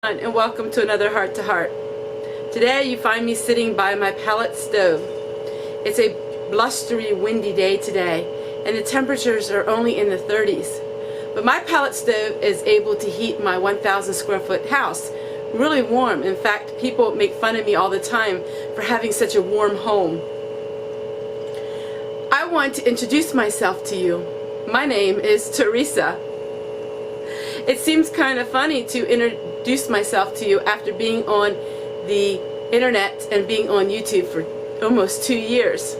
And welcome to another Heart to Heart. Today you find me sitting by my pellet stove. It's a blustery, windy day today, and the temperatures are only in the 30s. But my pellet stove is able to heat my 1,000 square foot house really warm. In fact, people make fun of me all the time for having such a warm home. I want to introduce myself to you. My name is Teresa. It seems kind of funny to introduce myself to you after being on the internet and being on YouTube for almost 2 years.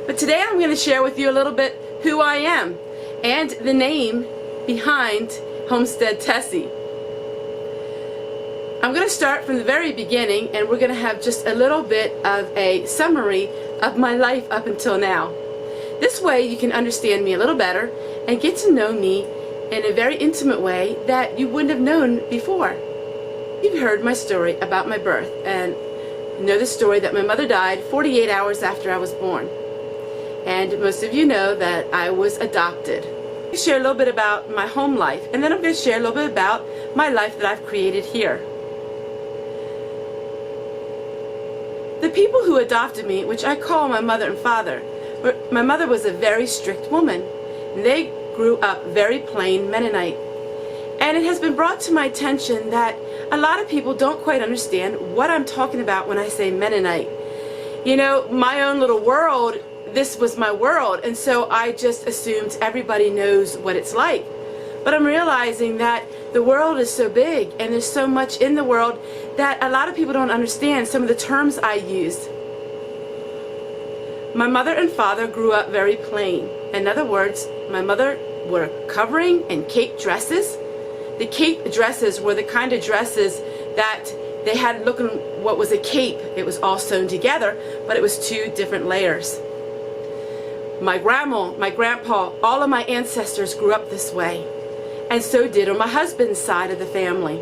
But today I'm going to share with you a little bit who I am and the name behind Homestead Tessie. I'm going to start from the very beginning, and we're going to have just a little bit of a summary of my life up until now. This way you can understand me a little better and get to know me in a very intimate way that you wouldn't have known before. You've heard my story about my birth, and you know the story that my mother died 48 hours after I was born. And most of you know that I was adopted. I'm going to share a little bit about my home life, and then I'm going to share a little bit about my life that I've created here. The people who adopted me, which I call my mother and father, my mother was a very strict woman. They grew up very plain Mennonite. And it has been brought to my attention that a lot of people don't quite understand what I'm talking about when I say Mennonite. You know, my own little world, this was my world, and so I just assumed everybody knows what it's like. But I'm realizing that the world is so big and there's so much in the world that a lot of people don't understand some of the terms I use. My mother and father grew up very plain. In other words, my mother wore covering and cape dresses. The cape dresses were the kind of dresses that they had looking what was a cape. It was all sewn together, but it was two different layers. My grandma, my grandpa, all of my ancestors grew up this way. And so did on my husband's side of the family.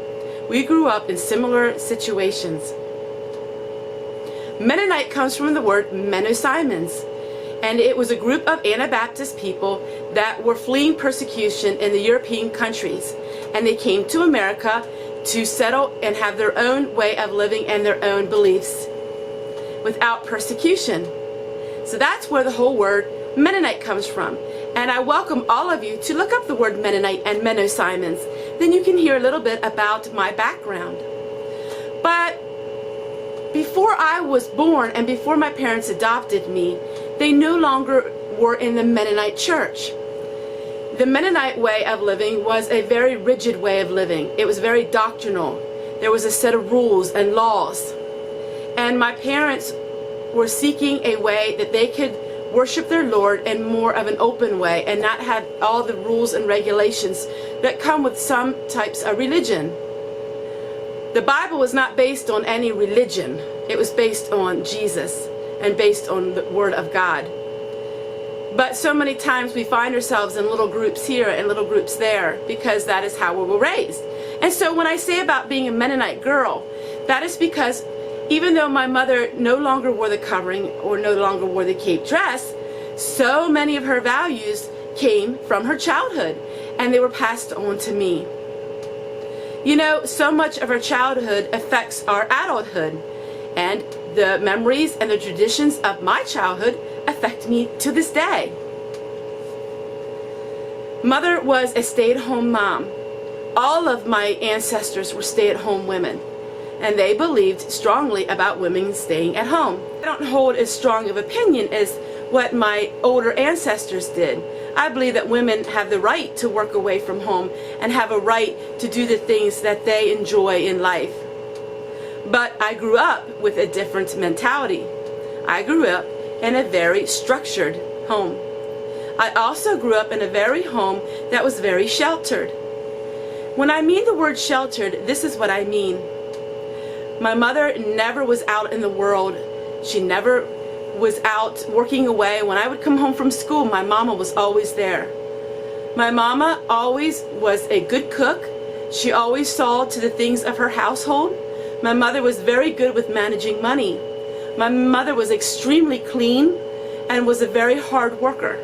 We grew up in similar situations. Mennonite comes from the word Mennonite, and it was a group of Anabaptist people that were fleeing persecution in the European countries, and they came to America to settle and have their own way of living and their own beliefs without persecution. So that's where the whole word Mennonite comes from. And I welcome all of you to look up the word Mennonite and Mennonite. Then you can hear a little bit about my background. But before I was born and before my parents adopted me, they no longer were in the Mennonite church. The Mennonite way of living was a very rigid way of living. It was very doctrinal. There was a set of rules and laws. And my parents were seeking a way that they could worship their Lord in more of an open way and not have all the rules and regulations that come with some types of religion. The Bible was not based on any religion. It was based on Jesus and based on the Word of God. But so many times we find ourselves in little groups here and little groups there because that is how we were raised. And so when I say about being a Mennonite girl, that is because even though my mother no longer wore the covering or no longer wore the cape dress, so many of her values came from her childhood, and they were passed on to me. You know, so much of our childhood affects our adulthood, and the memories and the traditions of my childhood affect me to this day. Mother was a stay-at-home mom. All of my ancestors were stay-at-home women, and they believed strongly about women staying at home. I don't hold as strong of opinion as what my older ancestors did. I believe that women have the right to work away from home and have a right to do the things that they enjoy in life. But I grew up with a different mentality. I grew up in a very structured home. I also grew up in a very home that was very sheltered. When I mean the word sheltered, this is what I mean. My mother never was out in the world. She never was out working away. When I would come home from school, my mama was always there. My mama always was a good cook. She always saw to the things of her household. My mother was very good with managing money. My mother was extremely clean and was a very hard worker.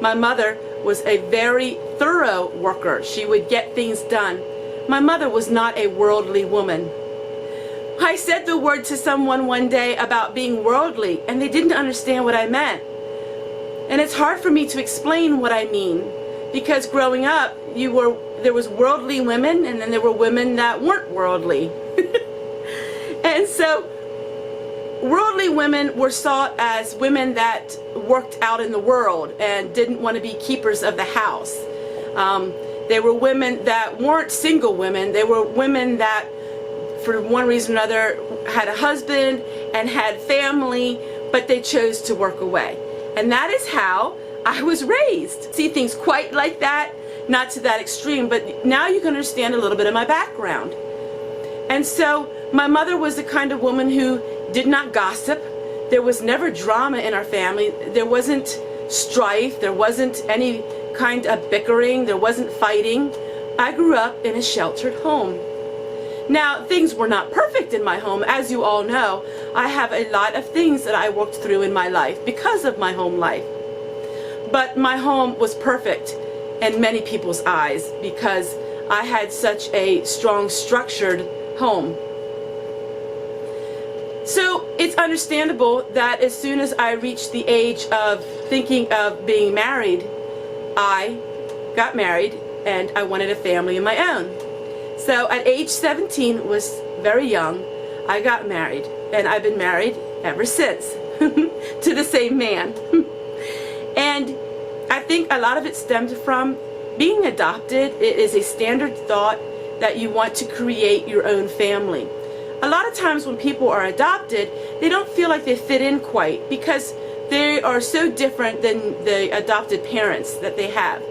My mother was a very thorough worker. She would get things done My mother was not a worldly woman. I said the word to someone one day about being worldly, and they didn't understand what I meant. And it's hard for me to explain what I mean, because growing up, there was worldly women, and then there were women that weren't worldly. And so worldly women were sought as women that worked out in the world and didn't want to be keepers of the house. They were women that weren't single women. They were women that, for one reason or another, had a husband and had family, but they chose to work away. And that is how I was raised. See things quite like that, not to that extreme, but now you can understand a little bit of my background. And so my mother was the kind of woman who did not gossip. There was never drama in our family. There wasn't strife. There wasn't any kind of bickering. There wasn't fighting. I grew up in a sheltered home. Now, things were not perfect in my home. As you all know, I have a lot of things that I worked through in my life because of my home life. But my home was perfect in many people's eyes because I had such a strong, structured home. So it's understandable that as soon as I reached the age of thinking of being married, I got married and I wanted a family of my own. So at age 17, was very young, I got married, and I've been married ever since to the same man. And I think a lot of it stemmed from being adopted. It is a standard thought that you want to create your own family. A lot of times when people are adopted, they don't feel like they fit in quite because they are so different than the adopted parents that they have.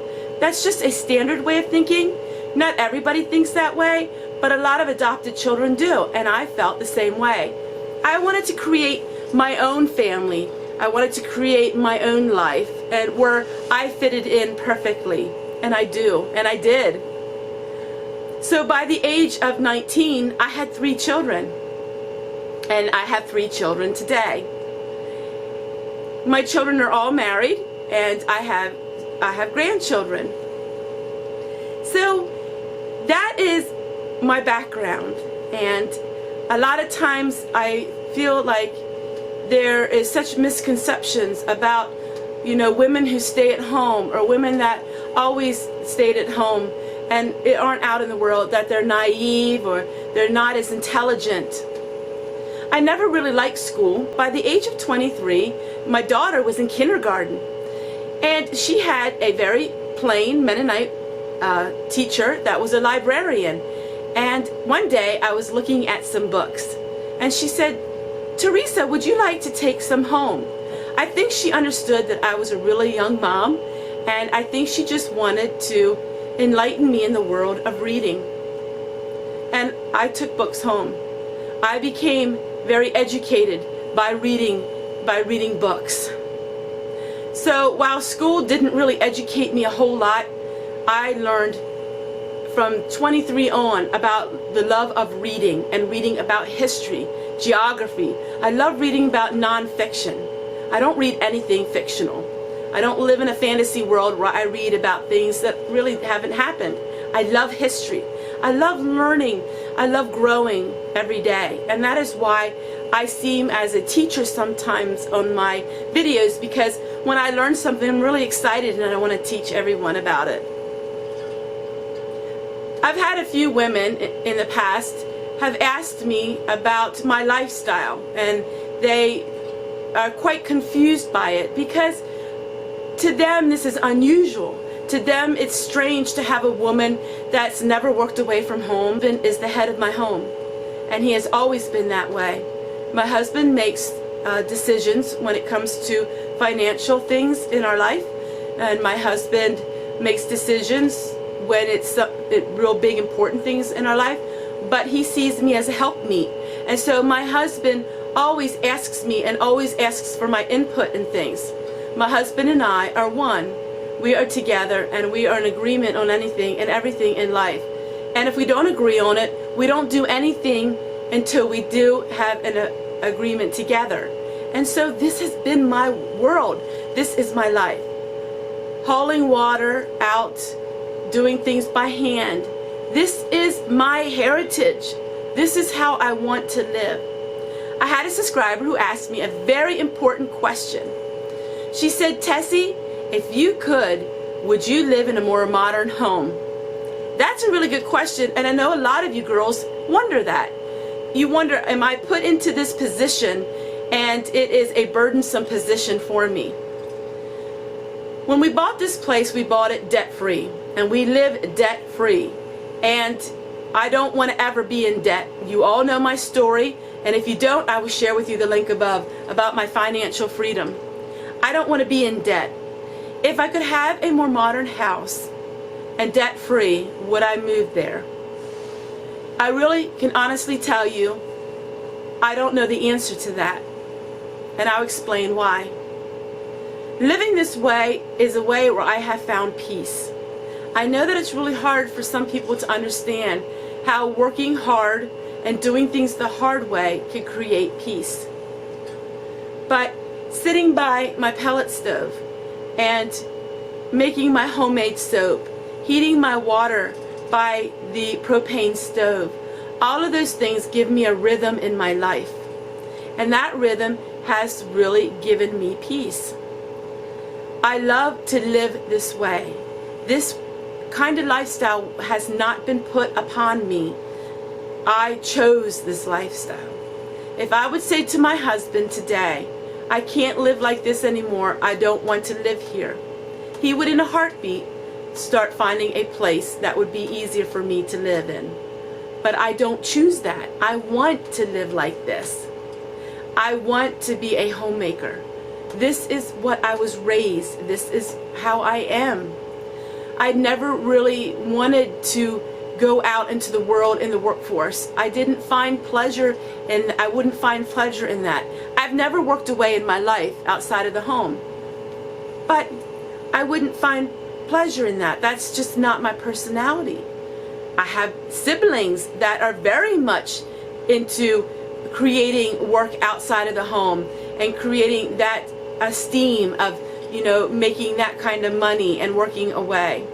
That's just a standard way of thinking. Not everybody thinks that way, but a lot of adopted children do, and I felt the same way. I wanted to create my own family. I wanted to create my own life, and where I fitted in perfectly, and I do, and I did. So by the age of 19, I had 3 children, and I have 3 children today. My children are all married, and I have grandchildren. So that is my background, and a lot of times I feel like there is such misconceptions about, women who stay at home or women that always stayed at home and aren't out in the world, that they're naive or they're not as intelligent. I never really liked school. By the age of 23, my daughter was in kindergarten, and she had a very plain Mennonite teacher that was a librarian. And one day I was looking at some books, and she said, "Teresa, would you like to take some home?" I think she understood that I was a really young mom, and I think she just wanted to enlighten me in the world of reading. And I took books home. I became very educated by reading books. So while school didn't really educate me a whole lot, I learned from 23 on about the love of reading and reading about history, geography. I love reading about nonfiction. I don't read anything fictional. I don't live in a fantasy world where I read about things that really haven't happened. I love history. I love learning. I love growing every day. And that is why I seem as a teacher sometimes on my videos, because when I learn something, I'm really excited and I want to teach everyone about it. I've had a few women in the past have asked me about my lifestyle, and they are quite confused by it because to them this is unusual. To them it's strange to have a woman that's never worked away from home and is the head of my home, and he has always been that way. My husband makes decisions when it comes to financial things in our life, and my husband makes decisions when it's real big important things in our life, but he sees me as a helpmeet. And so my husband always asks me and always asks for my input in things. My husband and I are one. We are together and we are in agreement on anything and everything in life. And if we don't agree on it, we don't do anything until we do have an agreement together. And so this has been my world. This is my life. Hauling water out, doing things by hand, This is my heritage. This is how I want to live. I had a subscriber who asked me a very important question. She said, Tessie, if you could, would you live in a more modern home? That's a really good question, and I know a lot of you girls wonder that. You wonder, am I put into this position and it is a burdensome position for me? When we bought this place, we bought it debt-free, and we live debt-free. And I don't want to ever be in debt. You all know my story, and if you don't, I will share with you the link above about my financial freedom. I don't want to be in debt. If I could have a more modern house and debt-free, would I move there? I really can honestly tell you, I don't know the answer to that, and I'll explain why. Living this way is a way where I have found peace. I know that it's really hard for some people to understand how working hard and doing things the hard way can create peace. But sitting by my pellet stove and making my homemade soap, heating my water by the propane stove, all of those things give me a rhythm in my life. And that rhythm has really given me peace. I love to live this way. This kind of lifestyle has not been put upon me. I chose this lifestyle. If I would say to my husband today, I can't live like this anymore, I don't want to live here, he would in a heartbeat start finding a place that would be easier for me to live in. But I don't choose that. I want to live like this. I want to be a homemaker. This is what I was raised. This is how I am. I never really wanted to go out into the world in the workforce. I didn't find pleasure, and I wouldn't find pleasure in that. I've never worked away in my life outside of the home. But I wouldn't find pleasure in that. That's just not my personality. I have siblings that are very much into creating work outside of the home and creating that esteem of, you know, making that kind of money and working away.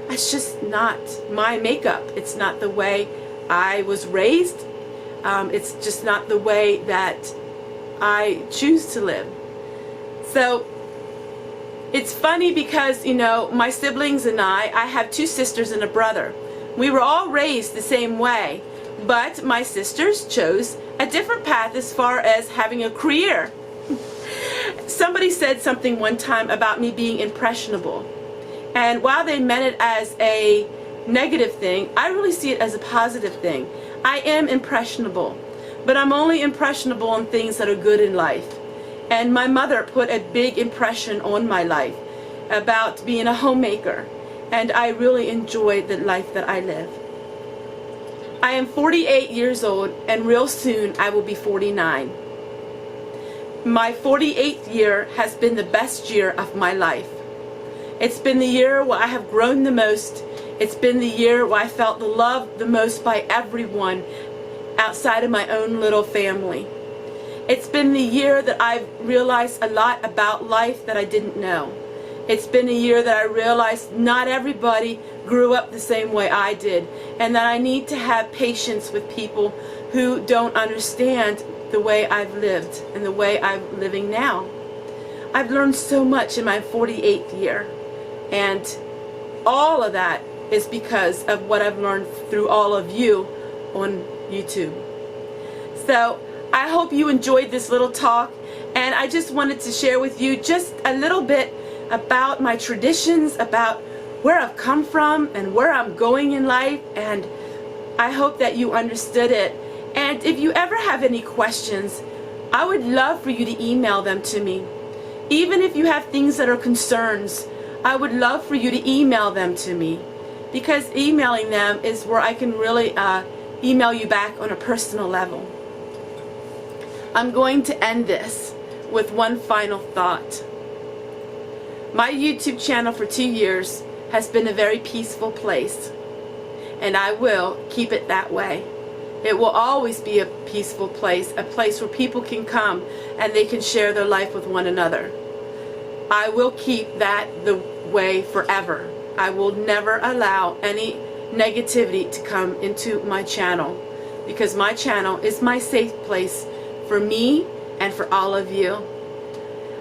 That's just not my makeup. It's not the way I was raised. It's just not the way that I choose to live. So it's funny because, you know, my siblings and I have two sisters and a brother. We were all raised the same way, but my sisters chose a different path as far as having a career. Somebody said something one time about me being impressionable. And while they meant it as a negative thing, I really see it as a positive thing. I am impressionable, but I'm only impressionable on things that are good in life. And my mother put a big impression on my life about being a homemaker. And I really enjoy the life that I live. I am 48 years old, and real soon I will be 49. My 48th year has been the best year of my life. It's been the year where I have grown the most. It's been the year where I felt loved the most by everyone outside of my own little family. It's been the year that I've realized a lot about life that I didn't know. It's been a year that I realized not everybody grew up the same way I did, and that I need to have patience with people who don't understand the way I've lived and the way I'm living now. I've learned so much in my 48th year, and all of that is because of what I've learned through all of you on YouTube. So I hope you enjoyed this little talk, and I just wanted to share with you just a little bit about my traditions, about where I've come from and where I'm going in life, and I hope that you understood it. And if you ever have any questions, I would love for you to email them to me. Even if you have things that are concerns, I would love for you to email them to me, because emailing them is where I can really email you back on a personal level. I'm going to end this with one final thought. My YouTube channel for 2 years has been a very peaceful place, and I will keep it that way. It will always be a peaceful place, a place where people can come and they can share their life with one another. I will keep that the way forever. I will never allow any negativity to come into my channel, because my channel is my safe place for me and for all of you.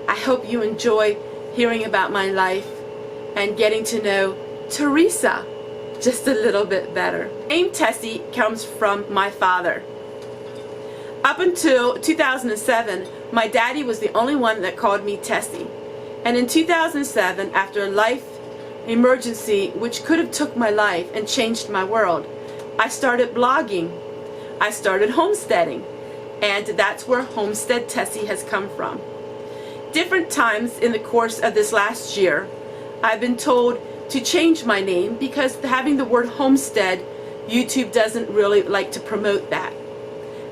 I hope you enjoy hearing about my life and getting to know Teresa just a little bit better. The name Tessie comes from my father. Up until 2007, my daddy was the only one that called me Tessie. And in 2007, after a life emergency which could have took my life and changed my world, I started blogging. I started homesteading. And that's where Homestead Tessie has come from. Different times in the course of this last year, I've been told to change my name because having the word homestead, YouTube doesn't really like to promote that.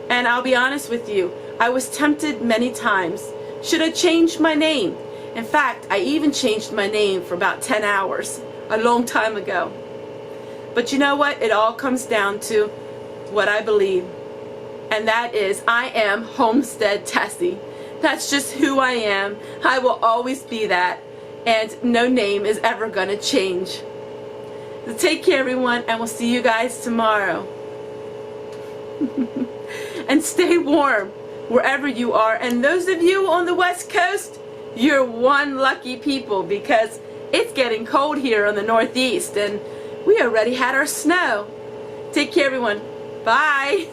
And I'll be honest with you, I was tempted many times. Should I change my name? In fact, I even changed my name for about 10 hours, a long time ago. But you know what? It all comes down to what I believe. And that is, I am Homestead Tessie. That's just who I am. I will always be that. And no name is ever going to change. So take care, everyone, and we'll see you guys tomorrow. And stay warm wherever you are. And those of you on the West Coast, you're one lucky people, because it's getting cold here on the Northeast and we already had our snow. Take care, everyone. Bye.